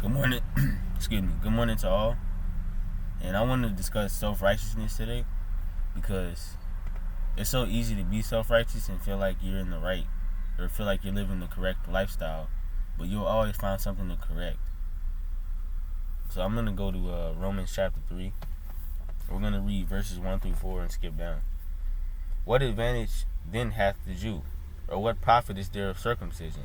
Good morning. Excuse me. Good morning to all. And I want to discuss self-righteousness today because it's so easy to be self-righteous and feel like you're in the right or feel like you're living the correct lifestyle, but you'll always find something to correct. So I'm going to go to Romans chapter 3. We're going to read verses 1 through 4 and skip down. What advantage then hath the Jew? Or what profit is there of circumcision?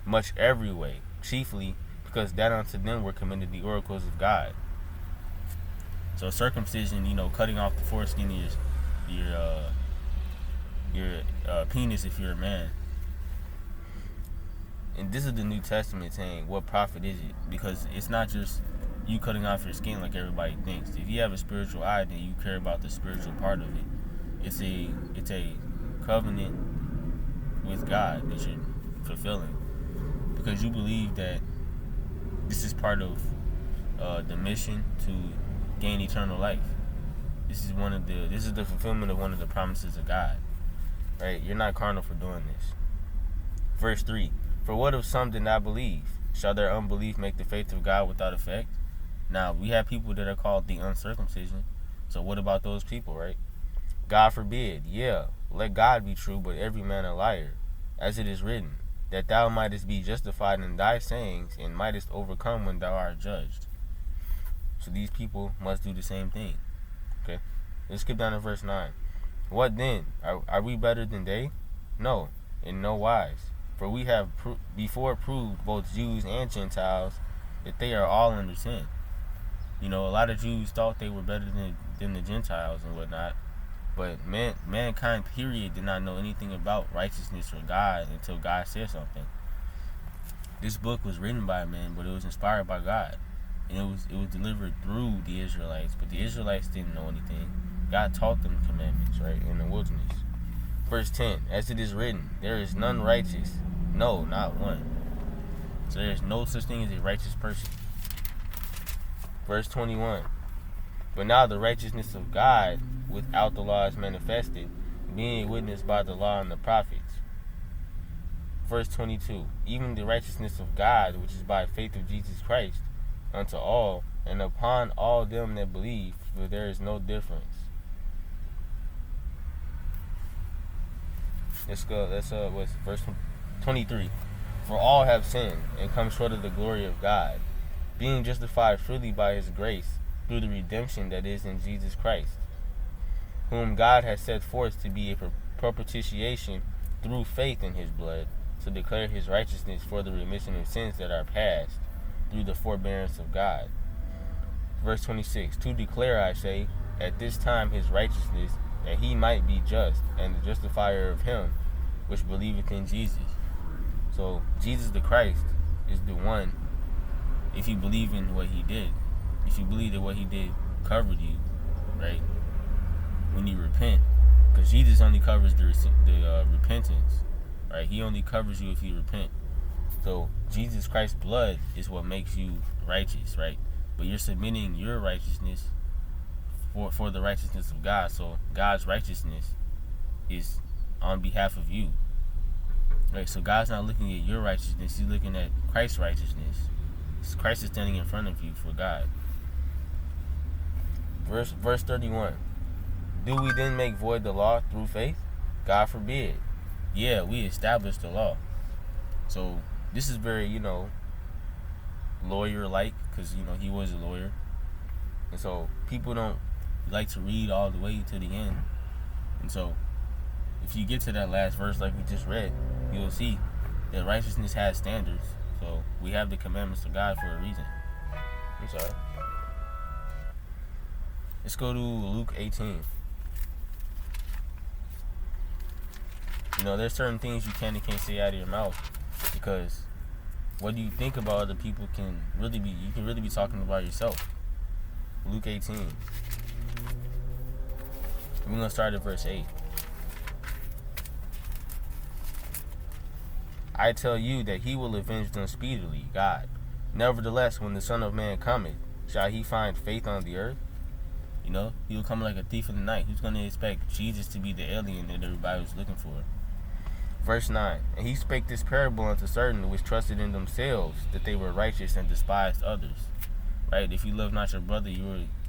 Much every way, chiefly because that unto them were committed the oracles of God. So circumcision, cutting off the foreskin of your penis if you're a man. And this is the New Testament saying, what profit is it? Because it's not just you cutting off your skin like everybody thinks. If you have a spiritual eye, then you care about the spiritual part of it. It's a covenant with God that you're fulfilling, because you believe that this is part of the mission to gain eternal life. This is the fulfillment of one of the promises of God. Right? You're not carnal for doing this. Verse 3. For what if some did not believe? Shall their unbelief make the faith of God without effect? Now, we have people that are called the uncircumcision. So what about those people, right? God forbid. Yeah, let God be true, but every man a liar. As it is written, that thou mightest be justified in thy sayings, and mightest overcome when thou art judged. So these people must do the same thing. Okay? Let's skip down to verse 9. What then? Are we better than they? No, in no wise. For we have before proved, both Jews and Gentiles, that they are all under sin. A lot of Jews thought they were better than the Gentiles and whatnot. But mankind, period, did not know anything about righteousness or God until God said something. This book was written by men, but it was inspired by God. And it was delivered through the Israelites, but the Israelites didn't know anything. God taught them commandments, right, in the wilderness. Verse 10, as it is written, there is none righteous, no, not one. So there is no such thing as a righteous person. Verse 21, but now the righteousness of God without the law is manifested, being witnessed by the law and the prophets. Verse 22, even the righteousness of God, which is by faith of Jesus Christ, unto all, and upon all them that believe, for there is no difference. Let's go, what's verse 23. For all have sinned, and come short of the glory of God, being justified freely by his grace, through the redemption that is in Jesus Christ, whom God has set forth to be a propitiation through faith in his blood, to declare his righteousness for the remission of sins that are past, through the forbearance of God. Verse 26, to declare, I say, at this time his righteousness, that he might be just, and the justifier of him which believeth in Jesus. So Jesus the Christ is the one, if you believe in what he did. If you believe that what he did covered you, right? When you repent, because Jesus only covers the repentance, right? He only covers you if you repent. So Jesus Christ's blood is what makes you righteous, right? But you're submitting your righteousness for the righteousness of God. So God's righteousness is on behalf of you, right? So God's not looking at your righteousness; he's looking at Christ's righteousness. Christ is standing in front of you for God. Verse 31. Do we then make void the law through faith? God forbid. Yeah, we established the law. So this is very, lawyer-like, because, he was a lawyer. And so people don't like to read all the way to the end. And so if you get to that last verse like we just read, you'll see that righteousness has standards. So we have the commandments of God for a reason. I'm sorry. Let's go to Luke 18. There's certain things you can and can't say out of your mouth, because what you think about other people you can really be talking about yourself. Luke 18. We're going to start at verse 8. I tell you that he will avenge them speedily, God. Nevertheless, when the Son of Man cometh, shall he find faith on the earth? He'll come like a thief in the night. Who's going to expect Jesus to be the alien that everybody was looking for? Verse 9. And he spake this parable unto certain which trusted in themselves that they were righteous and despised others. Right? If you love not your brother,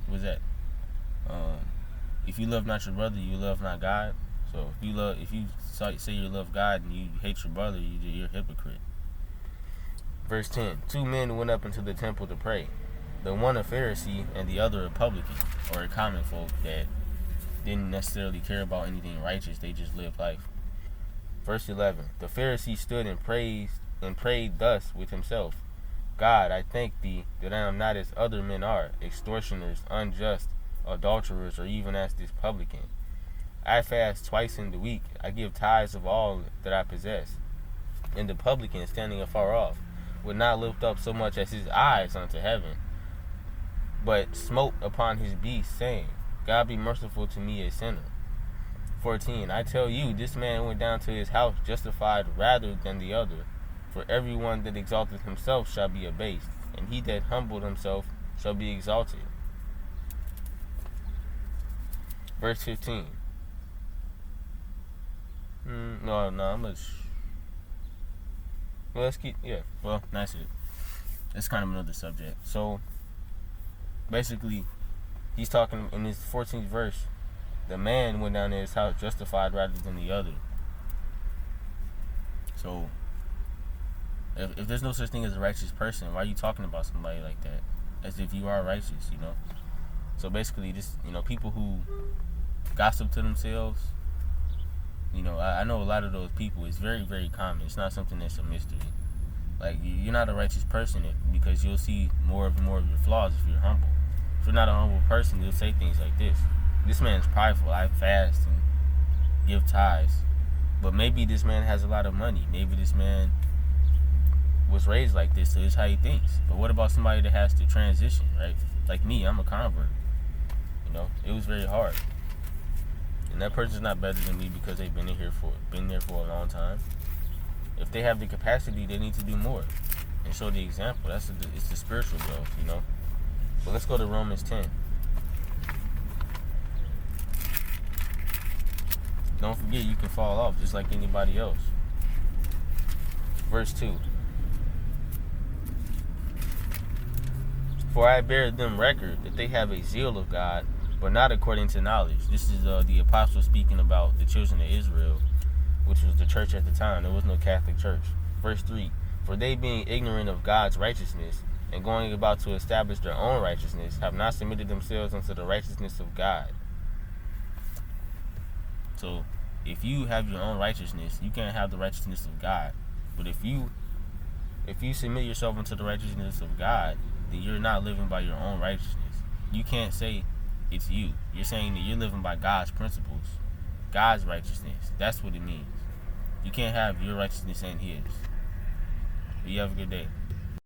what's that? If you love not your brother, you love not God. So if you say you love God and you hate your brother, you're a hypocrite. Verse 10. 2 men went up into the temple to pray, the one a Pharisee and the other a publican, or a common folk that didn't necessarily care about anything righteous, they just lived life. Verse 11. The Pharisee stood and prayed thus with himself, God, I thank thee that I am not as other men are, extortioners, unjust, adulterers, or even as this publican. I fast twice in the week, I give tithes of all that I possess. And the publican, standing afar off, would not lift up so much as his eyes unto heaven, but smote upon his beast, saying, God be merciful to me, a sinner. 14. I tell you, this man went down to his house justified rather than the other. For everyone that exalteth himself shall be abased, and he that humbled himself shall be exalted. Verse 15. Let's keep, that's it. That's kind of another subject. So, basically, he's talking in his 14th verse, the man went down to his house justified rather than the other. So, if there's no such thing as a righteous person, why are you talking about somebody like that? As if you are righteous, So basically, just, people who gossip to themselves, I know a lot of those people. It's very, very common. It's not something that's a mystery. Like, you're not a righteous person because you'll see more of your flaws if you're humble. If you're not a humble person, you'll say things like this. This man's prideful. I fast and give tithes. But maybe this man has a lot of money. Maybe this man was raised like this, so it's how he thinks. But what about somebody that has to transition, right? Like me, I'm a convert. It was very hard. And that person's not better than me because they've been there for a long time. If they have the capacity, they need to do more and show the example. It's the spiritual growth, But let's go to Romans 10. Don't forget, you can fall off just like anybody else. Verse 2. For I bear them record that they have a zeal of God, but not according to knowledge. This is the apostle speaking about the children of Israel, which was the church at the time. There was no Catholic church. Verse 3. For they, being ignorant of God's righteousness, and going about to establish their own righteousness, have not submitted themselves unto the righteousness of God. So, if you have your own righteousness, you can't have the righteousness of God. But if you submit yourself unto the righteousness of God, then you're not living by your own righteousness. You can't say it's you. You're saying that you're living by God's principles, God's righteousness. That's what it means. You can't have your righteousness and his. But you have a good day.